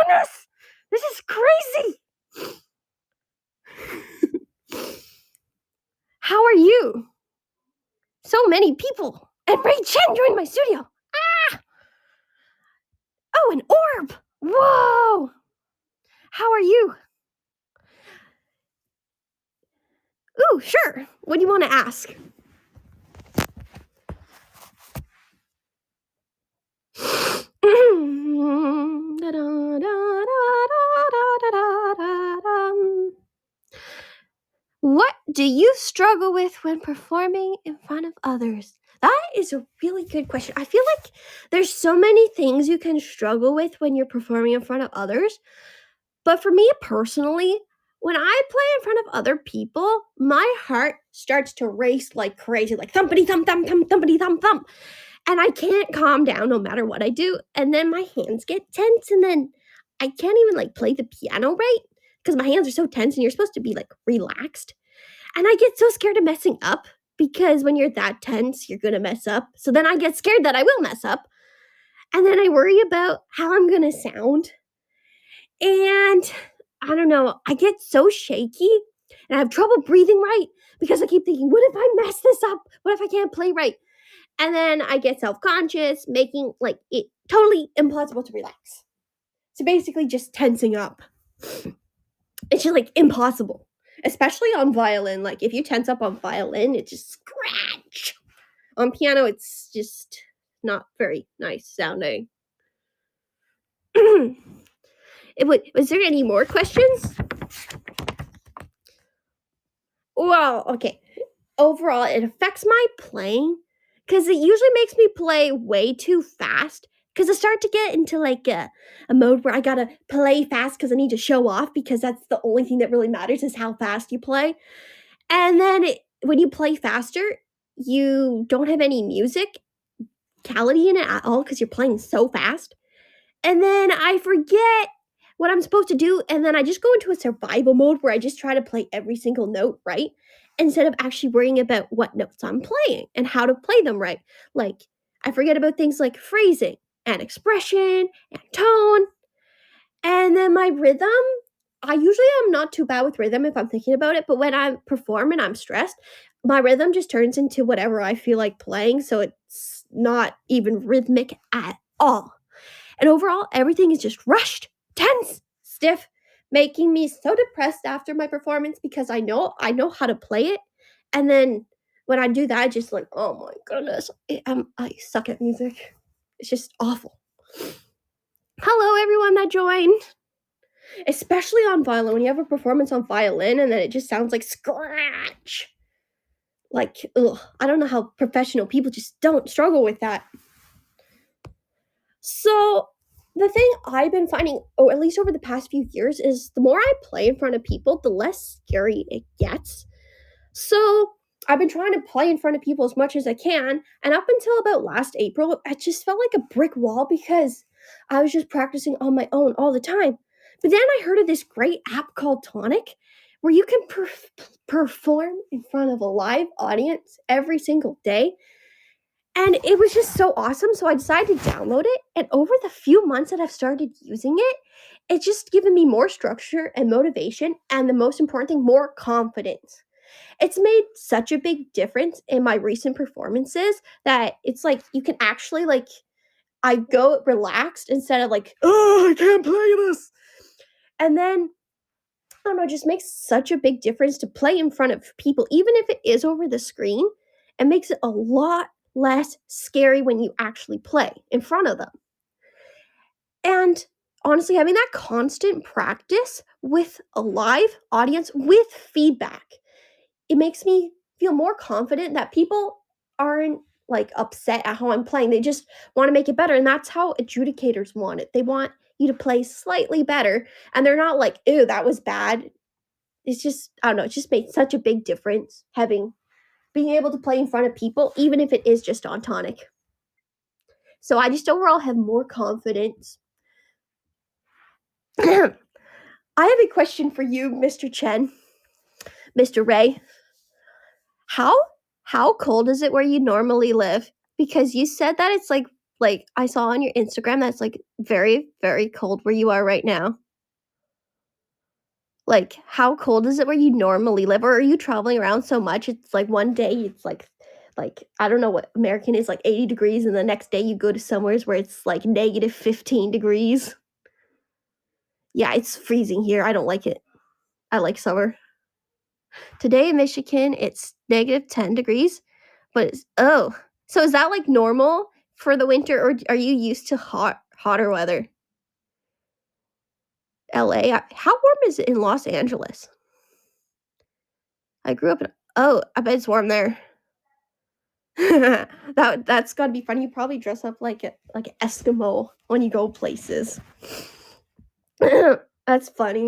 goodness! This is crazy! How are you? So many people. And Ray Chen joined my studio. Ah! Oh, an orb! Whoa! How are you? Ooh, sure. What do you want to ask? What do you struggle with when performing in front of others? That is a really good question. I feel like there's so many things you can struggle with when you're performing in front of others. But for me personally, when I play in front of other people, my heart starts to race like crazy, like thumpity thump thump thump thumpity thump thump. And I can't calm down no matter what I do. And then my hands get tense, and then I can't even like play the piano right because my hands are so tense and you're supposed to be like relaxed. And I get so scared of messing up because when you're that tense, you're gonna mess up. So then I get scared that I will mess up. And then I worry about how I'm gonna sound. And I don't know, I get so shaky and I have trouble breathing right because I keep thinking, what if I mess this up? What if I can't play right? And then I get self-conscious, making like it totally impossible to relax. So basically just tensing up. It's just like impossible. Especially on violin. Like if you tense up on violin, it just scratch. On piano, it's just not very nice sounding. Was there any more questions? Well, okay. Overall, it affects my playing because it usually makes me play way too fast. Because I start to get into like a mode where I gotta play fast because I need to show off because that's the only thing that really matters is how fast you play. And then when you play faster, you don't have any musicality in it at all because you're playing so fast. And then I forget what I'm supposed to do, and then I just go into a survival mode where I just try to play every single note right instead of actually worrying about what notes I'm playing and how to play them right. Like, I forget about things like phrasing and expression and tone. And then my rhythm, I usually am not too bad with rhythm if I'm thinking about it, but when I perform and I'm stressed, my rhythm just turns into whatever I feel like playing, so it's not even rhythmic at all. And overall, everything is just rushed, tense, stiff, making me so depressed after my performance because I know how to play it. And then when I do that, I just like, oh my goodness, I suck at music. It's just awful. Hello, everyone that joined. Especially on violin, when you have a performance on violin and then it just sounds like scratch. Like, ugh, I don't know how professional people just don't struggle with that. So, the thing I've been finding, or at least over the past few years, is the more I play in front of people, the less scary it gets. So, I've been trying to play in front of people as much as I can, and up until about last April, I just felt like a brick wall because I was just practicing on my own all the time. But then I heard of this great app called Tonic, where you can perform in front of a live audience every single day. And it was just so awesome. So I decided to download it. And over the few months that I've started using it, it's just given me more structure and motivation. And the most important thing, more confidence. It's made such a big difference in my recent performances that it's like you can actually like, I go relaxed instead of like, oh, I can't play this. And then, I don't know, it just makes such a big difference to play in front of people, even if it is over the screen. It makes it a lot less scary when you actually play in front of them. And honestly, having that constant practice with a live audience with feedback, it makes me feel more confident that people aren't like upset at how I'm playing. They just want to make it better. And that's how adjudicators want it. They want you to play slightly better. And they're not like, ew, that was bad. It's just, I don't know, it just made such a big difference being able to play in front of people, even if it is just on Tonic. So I just overall have more confidence. I have a question for you, Mr. Chen. Mr. Ray. How cold is it where you normally live? Because you said that it's like Like, I saw on your Instagram that's, like, very, very cold where you are right now. Like, how cold is it where you normally live, or are you traveling around so much, it's like one day it's like, I don't know what American is, like 80 degrees, and the next day you go to somewheres where it's, like, negative 15 degrees? Yeah, it's freezing here, I don't like it. I like summer. Today in Michigan, it's negative 10 degrees, but it's oh, so is that, like, normal for the winter, or are you used to hotter weather? LA? How warm is it in Los Angeles? I grew up in oh, I bet it's warm there. That's gotta be fun. You probably dress up like a Eskimo when you go places. That's funny.